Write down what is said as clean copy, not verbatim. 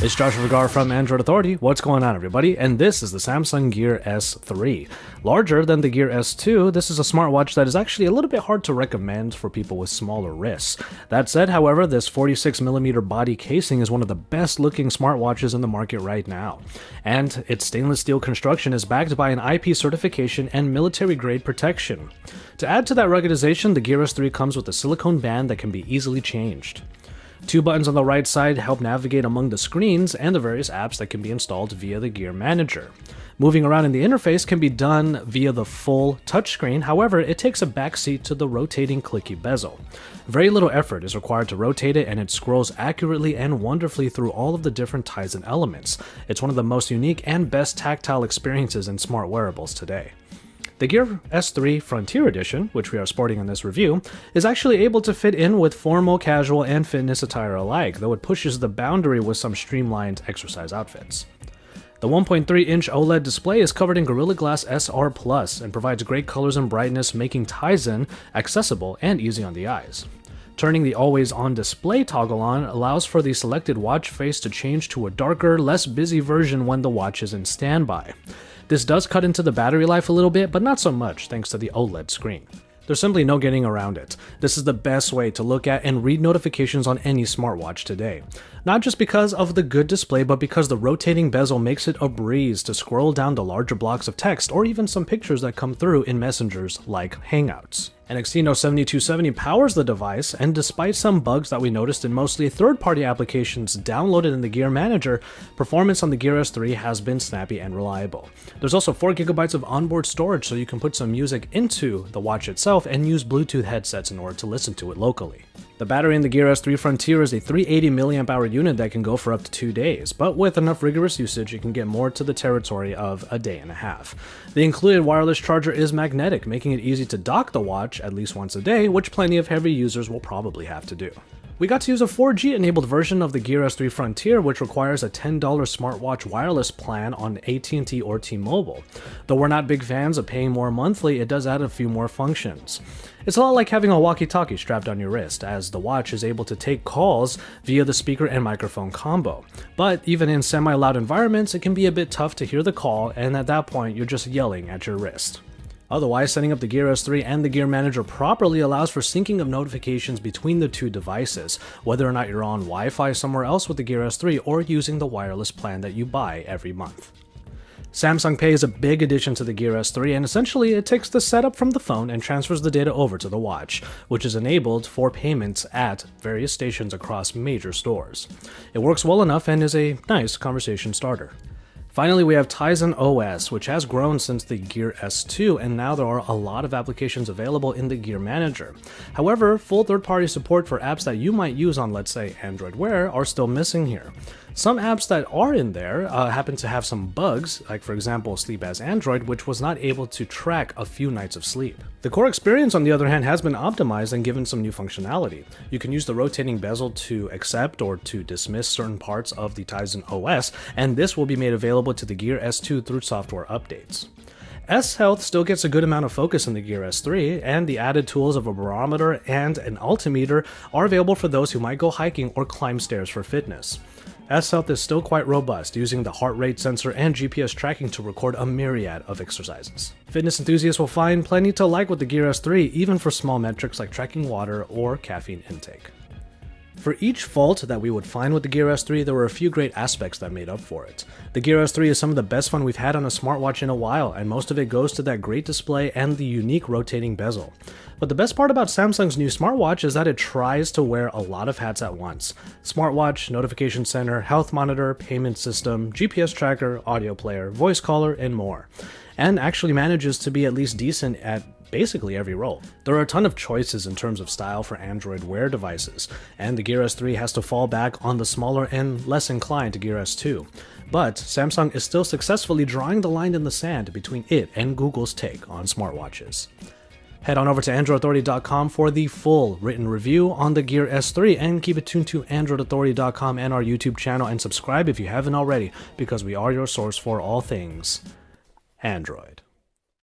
It's Joshua Vergara from Android Authority. What's going on, everybody? And this is the Samsung Gear S3. Larger than the Gear S2, this is a smartwatch that is actually a little bit hard to recommend for people with smaller wrists. That said, however, this 46mm body casing is one of the best looking smartwatches in the market right now. And its stainless steel construction is backed by an IP certification and military grade protection. To add to that ruggedization, the Gear S3 comes with a silicone band that can be easily changed. Two buttons on the right side help navigate among the screens and the various apps that can be installed via the Gear Manager. Moving around in the interface can be done via the full touchscreen, however, it takes a backseat to the rotating clicky bezel. Very little effort is required to rotate it, and it scrolls accurately and wonderfully through all of the different Tizen elements. It's one of the most unique and best tactile experiences in smart wearables today. The Gear S3 Frontier Edition, which we are sporting in this review, is actually able to fit in with formal, casual, and fitness attire alike, though it pushes the boundary with some streamlined exercise outfits. The 1.3-inch OLED display is covered in Gorilla Glass SR Plus and provides great colors and brightness, making Tizen accessible and easy on the eyes. Turning the always-on display toggle on allows for the selected watch face to change to a darker, less busy version when the watch is in standby. This does cut into the battery life a little bit, but not so much thanks to the OLED screen. There's simply no getting around it. This is the best way to look at and read notifications on any smartwatch today. Not just because of the good display, but because the rotating bezel makes it a breeze to scroll down the larger blocks of text or even some pictures that come through in messengers like Hangouts. An Exynos 7270 powers the device, and despite some bugs that we noticed in mostly third-party applications downloaded in the Gear Manager, performance on the Gear S3 has been snappy and reliable. There's also 4GB of onboard storage, so you can put some music into the watch itself and use Bluetooth headsets in order to listen to it locally. The battery in the Gear S3 Frontier is a 380 mAh unit that can go for up to 2 days, but with enough rigorous usage, it can get more to the territory of a day and a half. The included wireless charger is magnetic, making it easy to dock the watch at least once a day, which plenty of heavy users will probably have to do. We got to use a 4G-enabled version of the Gear S3 Frontier, which requires a $10 smartwatch wireless plan on AT&T or T-Mobile. Though we're not big fans of paying more monthly, it does add a few more functions. It's a lot like having a walkie-talkie strapped on your wrist, as the watch is able to take calls via the speaker and microphone combo. But even in semi-loud environments, it can be a bit tough to hear the call, and at that point, you're just yelling at your wrist. Otherwise, setting up the Gear S3 and the Gear Manager properly allows for syncing of notifications between the two devices, whether or not you're on Wi-Fi somewhere else with the Gear S3 or using the wireless plan that you buy every month. Samsung Pay is a big addition to the Gear S3, and essentially it takes the setup from the phone and transfers the data over to the watch, which is enabled for payments at various stations across major stores. It works well enough and is a nice conversation starter. Finally, we have Tizen OS, which has grown since the Gear S2, and now there are a lot of applications available in the Gear Manager. However, full third-party support for apps that you might use on, let's say, Android Wear are still missing here. Some apps that are in there happen to have some bugs, like for example Sleep as Android, which was not able to track a few nights of sleep. The core experience, on the other hand, has been optimized and given some new functionality. You can use the rotating bezel to accept or to dismiss certain parts of the Tizen OS, and this will be made available to the Gear S2 through software updates. S-Health still gets a good amount of focus in the Gear S3, and the added tools of a barometer and an altimeter are available for those who might go hiking or climb stairs for fitness. S-Health is still quite robust, using the heart rate sensor and GPS tracking to record a myriad of exercises. Fitness enthusiasts will find plenty to like with the Gear S3, even for small metrics like tracking water or caffeine intake. For each fault that we would find with the Gear S3, there were a few great aspects that made up for it. The Gear S3 is some of the best fun we've had on a smartwatch in a while, and most of it goes to that great display and the unique rotating bezel. But the best part about Samsung's new smartwatch is that it tries to wear a lot of hats at once. Smartwatch, notification center, health monitor, payment system, GPS tracker, audio player, voice caller, and more. And actually manages to be at least decent at basically every role. There are a ton of choices in terms of style for Android Wear devices, and the Gear S3 has to fall back on the smaller and less inclined Gear S2. But Samsung is still successfully drawing the line in the sand between it and Google's take on smartwatches. Head on over to AndroidAuthority.com for the full written review on the Gear S3, and keep it tuned to AndroidAuthority.com and our YouTube channel, and subscribe if you haven't already, because we are your source for all things Android.